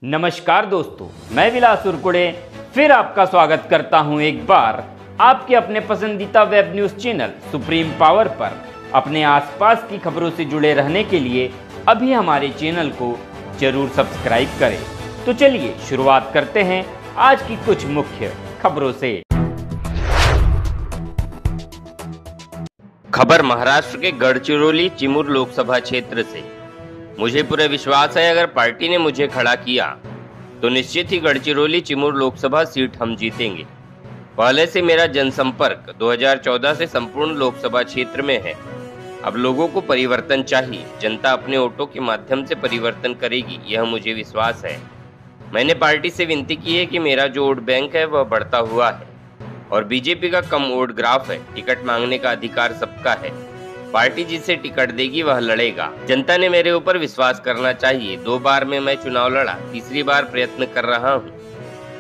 नमस्कार दोस्तों, मैं विलास उरकुड़े फिर आपका स्वागत करता हूं एक बार आपके अपने पसंदीदा web news channel supreme power पर। अपने आसपास की खबरों से जुड़े रहने के लिए अभी हमारे चैनल को जरूर सब्सक्राइब करें। तो चलिए शुरुआत करते हैं आज की कुछ मुख्य खबरों से। खबर महाराष्ट्र के गढ़चिरौली चिमूर लोकसभा क्षेत्र से। मुझे पूरा विश्वास है अगर पार्टी ने मुझे खड़ा किया तो निश्चित ही गढ़चिरौली चिमूर लोकसभा सीट हम जीतेंगे। पहले से मेरा जनसंपर्क 2014 से संपूर्ण लोकसभा क्षेत्र में है। अब लोगों को परिवर्तन चाहिए। जनता अपने वोटों के माध्यम से परिवर्तन करेगी, यह मुझे विश्वास है। मैंने पार्टी से विनती की है कि मेरा जो वोट बैंक है वह बढ़ता हुआ है और बीजेपी का कम वोट ग्राफ है। टिकट मांगने का अधिकार सबका है। पार्टी जिसे टिकट देगी वह लड़ेगा। जनता ने मेरे ऊपर विश्वास करना चाहिए। 2 बार में मैं चुनाव लड़ा, तीसरी बार प्रयत्न कर रहा हूँ।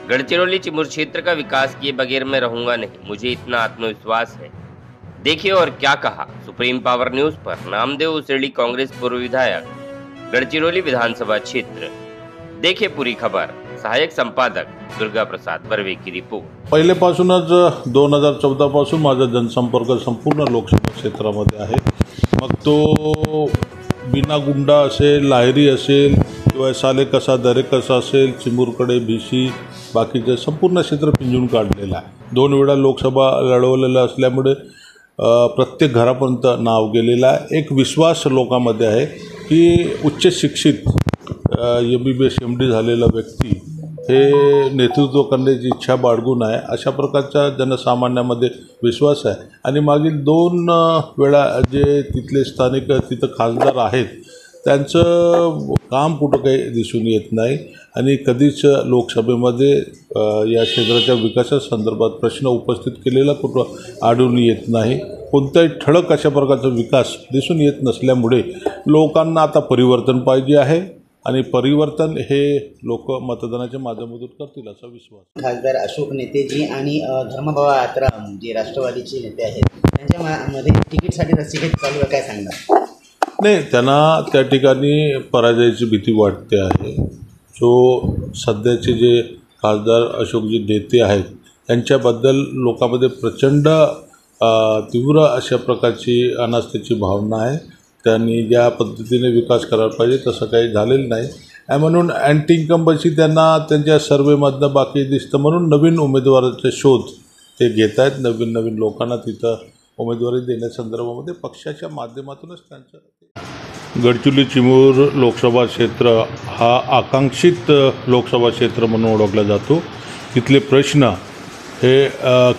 गढ़चिरौली चिमूर क्षेत्र का विकास किए बगैर मैं रहूंगा नहीं, मुझे इतना आत्मविश्वास है। देखिए और क्या कहा सुप्रीम पावर न्यूज पर नामदेव उसेड़ी कांग्रेस पूर्व विधायक, गढ़चिरौली विधानसभा क्षेत्र। देखिए पूरी खबर। सहायक संपादक दुर्गा प्रसाद बर्वे की रिपोर्ट। पहिलेपासूनच 2014 पासून माझा जनसंपर्क संपूर्ण लोकसभा क्षेत्रामध्ये आहे। मग तो बिना गुंडा असेल, लाहिरी असेल किंवा साले कसा दरे कसा असेल, चिमूरकडे भिशी बाकीचे संपूर्ण क्षेत्र पिंजून काढलेलं आहे। 2 वेळा लोकसभा लढवलेलं असल्यामुळे प्रत्येक घरापर्यंत नाव गेलेलं आहे। एक विश्वास लोकांमध्ये आहे की उच्च शिक्षित MBBS MD झालेला व्यक्ती हे नेतृत्व करण्याची इच्छा बाळगून आहे, अशा प्रकारचा जनसामान्यामध्ये विश्वास आहे। आणि मागील 2 वेळा जे तिथले स्थानिक तिथं खासदार आहेत त्यांचं काम कुठं काही दिसून येत नाही आणि कधीच लोकसभेमध्ये या क्षेत्राच्या विकासासंदर्भात प्रश्न उपस्थित केलेला कुठं आढळून येत नाही। कोणताही ठळक अशा प्रकारचा विकास दिसून येत नसल्यामुळे लोकांना आता परिवर्तन पाहिजे आहे आणि परिवर्तन हे लोक मतदानाच्या माध्यमातून करतील असा विश्वास। खासदार अशोक नेतेजी आणि धर्मभाव आत्राम जे राष्ट्रवादीचे नेते आहेत त्यांच्यामध्ये तिकीटसाठी रस्सीखेच चालू आहे, काय सांगणार? नाही, त्यांना त्या ठिकाणी पराजयाची भीती वाटते आहे। जो सध्याचे जे खासदार अशोकजी नेते आहेत त्यांच्याबद्दल लोकांमध्ये प्रचंड तीव्र अशा प्रकारची अनास्थेची भावना आहे। त्यांनी ज्या पद्धतीने विकास करायला पाहिजे तसं काही झालेलं नाही आहे म्हणून अँटी इन्कम्बन्सी त्यांना त्यांच्या सर्वेमधनं बाकी दिसतं म्हणून नवीन उमेदवाराचा शोध ते घेत आहेत। नवीन लोकांना तिथं उमेदवारी देण्यासंदर्भामध्ये पक्षाच्या माध्यमातूनच त्यांचं गडचिरोली चिमूर लोकसभा क्षेत्र हा आकांक्षित लोकसभा क्षेत्र म्हणून ओळखला जातो। तिथले प्रश्न हे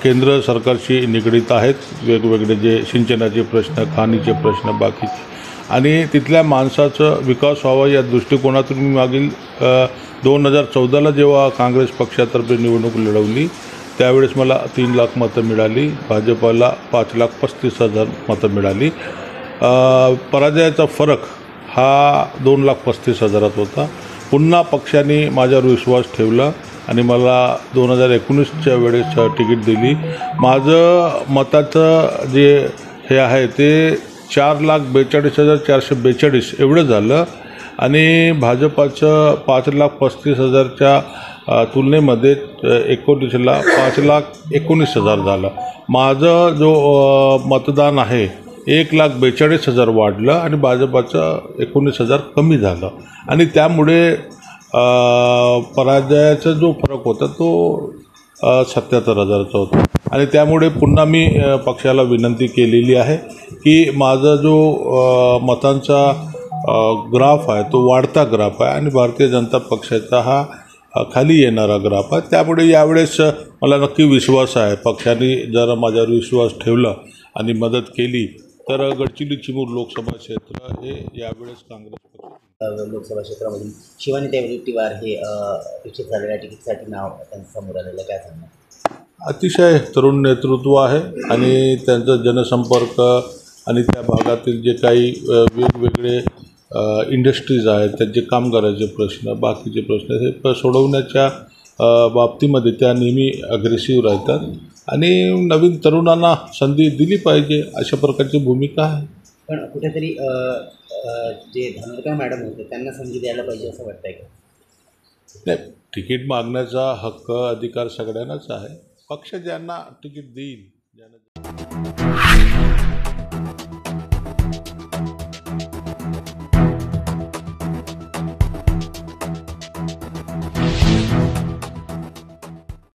केंद्र सरकारशी निगडीत आहेत। वेगवेगळे जे सिंचनाचे प्रश्न, खाणीचे प्रश्न बाकीचे आणि तिथल्या माणसाचं विकास व्हावा या दृष्टिकोनातून मी मागील 2014ला जेव्हा काँग्रेस पक्षातर्फे निवडणूक लढवली त्यावेळेस मला 3 लाख मतं मिळाली। भाजपला 5,35,000 मतं मिळाली। पराजयाचा फरक हा 2,35,000 होता। पुन्हा पक्षाने माझ्यावर विश्वास ठेवला आणि मला 2019च्या वेळेस तिकीट दिली। माझं मताचं जे हे आहे ते 4,42,442 एवढं झालं आणि भाजपाचं 5,35,000च्या तुलनेमध्ये 19ला 5,19,000 झालं। माझं जो मतदान आहे 1,42,000 वाढलं आणि भाजपाचं 19,000 कमी झालं आणि त्यामुळे पराजयाचा जो फरक होता तो 77,000चा होता आणि त्यामुळे पुन्हा मी पक्षाला विनंती केलेली आहे की माझा जो मतांचा ग्राफ आहे तो वाढता ग्राफ आहे आणि भारतीय जनता पक्षाचा हा खाली येणारा ग्राफ आहे। त्यामुळे यावेळेस मला नक्की विश्वास आहे पक्षाने जर माझ्यावर विश्वास ठेवला आणि मदत केली तर गडचिरोली चिमूर लोकसभा क्षेत्र हे यावेळेस काँग्रेस पक्ष लोकसभा क्षेत्रामधून शिवानी वडेट्टीवार हे इच्छित झालेल्या तिकीटसाठी नाव त्यांचं समोर आलेलं, काय सांगणार? अतिशय तरुण नेतृत्व आहे आणि त्यांचा जनसंपर्क आणि त्या भागातील जे काही वेगवेगळे इंडस्ट्रीज आहेत त्यांचे कामगाराचे प्रश्न बाकीचे प्रश्न हे सोडवण्याच्या बाबतीमध्ये त्या नेहमी अग्रेसिव्ह राहतात आणि नवीन तरुणांना संधी दिली पाहिजे अशा प्रकारची भूमिका आहे। पण कुठेतरी जे धानोरकर मॅडम होते त्यांना संधी द्यायला पाहिजे असं वाटतंय का? नाही, तिकीट मागण्याचा हक्क अधिकार सगळ्यांनाच आहे. पक्ष ज्यांना तिकीट देईल ज्यांना